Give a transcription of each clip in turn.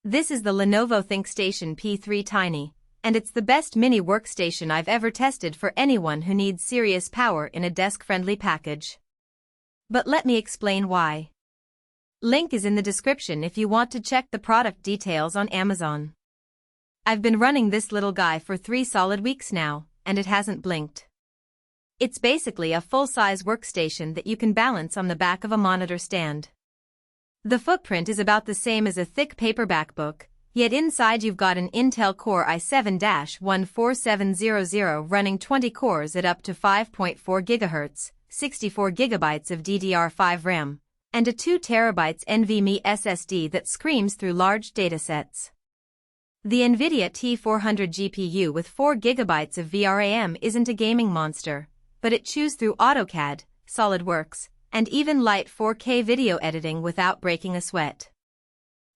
This is the Lenovo ThinkStation P3 Tiny, and it's the best mini workstation I've ever tested for anyone who needs serious power in a desk-friendly package. But let me explain why. Link is in the description if you want to check the product details on Amazon. I've been running this little guy for 3 solid weeks now, and it hasn't blinked. It's basically a full-size workstation that you can balance on the back of a monitor stand. The footprint is about the same as a thick paperback book, yet inside you've got an Intel Core i7-14700 running 20 cores at up to 5.4 GHz, 64 GB of DDR5 RAM, and a 2 TB NVMe SSD that screams through large datasets. The NVIDIA T400 GPU with 4 GB of VRAM isn't a gaming monster, but it chews through AutoCAD, SolidWorks, and even light 4K video editing without breaking a sweat.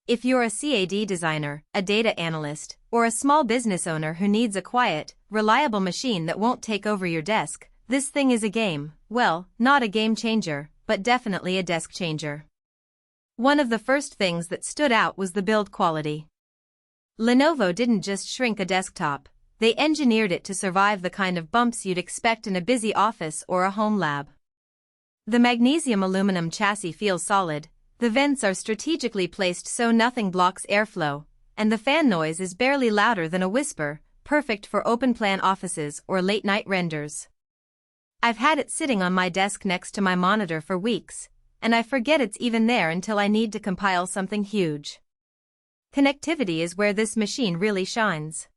If you're a CAD designer, a data analyst, or a small business owner who needs a quiet, reliable machine that won't take over your desk, this thing is a well, not a game changer, but definitely a desk changer. One of the first things that stood out was the build quality. Lenovo didn't just shrink a desktop, they engineered it to survive the kind of bumps you'd expect in a busy office or a home lab. The magnesium aluminum chassis feels solid, the vents are strategically placed so nothing blocks airflow, and the fan noise is barely louder than a whisper, perfect for open-plan offices or late-night renders. I've had it sitting on my desk next to my monitor for weeks, and I forget it's even there until I need to compile something huge. Connectivity is where this machine really shines.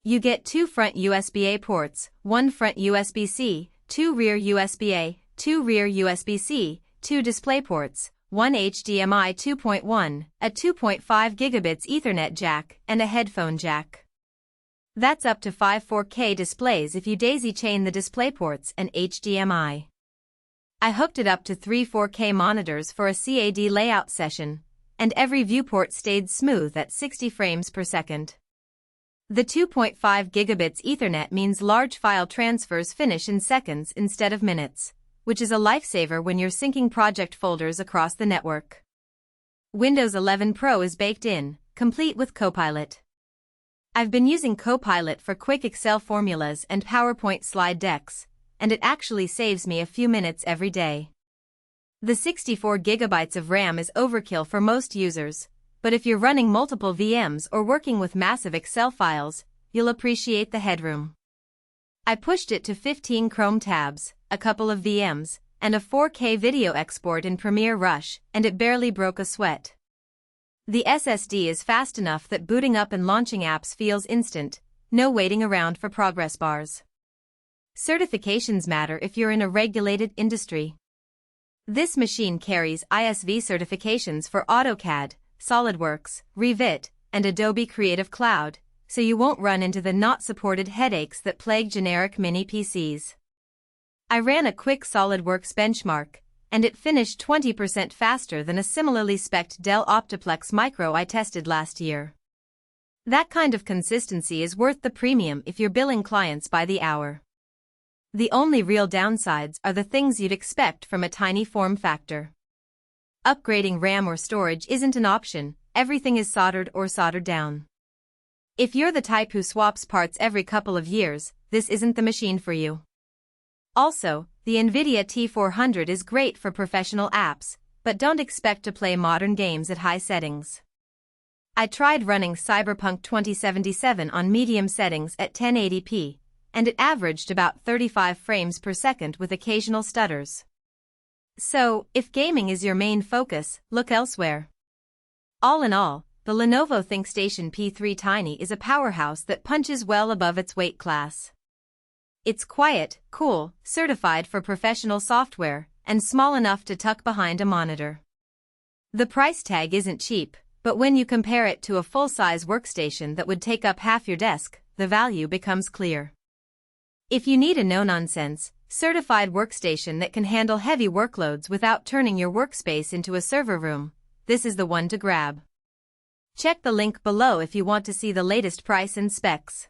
You get 2 front USB-A ports, 1 front USB-C, 2 rear USB-A, 2 rear USB-C, 2 DisplayPorts, 1 HDMI 2.1, a 2.5 gigabits Ethernet jack, and a headphone jack. That's up to 5 4K displays if you daisy-chain the DisplayPorts and HDMI. I hooked it up to 3 4K monitors for a CAD layout session, and every viewport stayed smooth at 60 frames per second. The 2.5 gigabits Ethernet means large file transfers finish in seconds instead of minutes, which is a lifesaver when you're syncing project folders across the network. Windows 11 Pro is baked in, complete with Copilot. I've been using Copilot for quick Excel formulas and PowerPoint slide decks, and it actually saves me a few minutes every day. The 64 GB of RAM is overkill for most users, but if you're running multiple VMs or working with massive Excel files, you'll appreciate the headroom. I pushed it to 15 Chrome tabs, a couple of VMs, and a 4K video export in Premiere Rush, and it barely broke a sweat. The SSD is fast enough that booting up and launching apps feels instant, no waiting around for progress bars. Certifications matter if you're in a regulated industry. This machine carries ISV certifications for AutoCAD, SolidWorks, Revit, and Adobe Creative Cloud, so you won't run into the not-supported headaches that plague generic mini PCs. I ran a quick SolidWorks benchmark, and it finished 20% faster than a similarly spec'd Dell Optiplex Micro I tested last year. That kind of consistency is worth the premium if you're billing clients by the hour. The only real downsides are the things you'd expect from a tiny form factor. Upgrading RAM or storage isn't an option, everything is soldered or soldered down. If you're the type who swaps parts every couple of years, this isn't the machine for you. Also, the NVIDIA T400 is great for professional apps, but don't expect to play modern games at high settings. I tried running Cyberpunk 2077 on medium settings at 1080p, and it averaged about 35 frames per second with occasional stutters. So, if gaming is your main focus, look elsewhere. All in all, the Lenovo ThinkStation P3 Tiny is a powerhouse that punches well above its weight class. It's quiet, cool, certified for professional software, and small enough to tuck behind a monitor. The price tag isn't cheap, but when you compare it to a full-size workstation that would take up half your desk, the value becomes clear. If you need a no-nonsense, certified workstation that can handle heavy workloads without turning your workspace into a server room, this is the one to grab. Check the link below if you want to see the latest price and specs.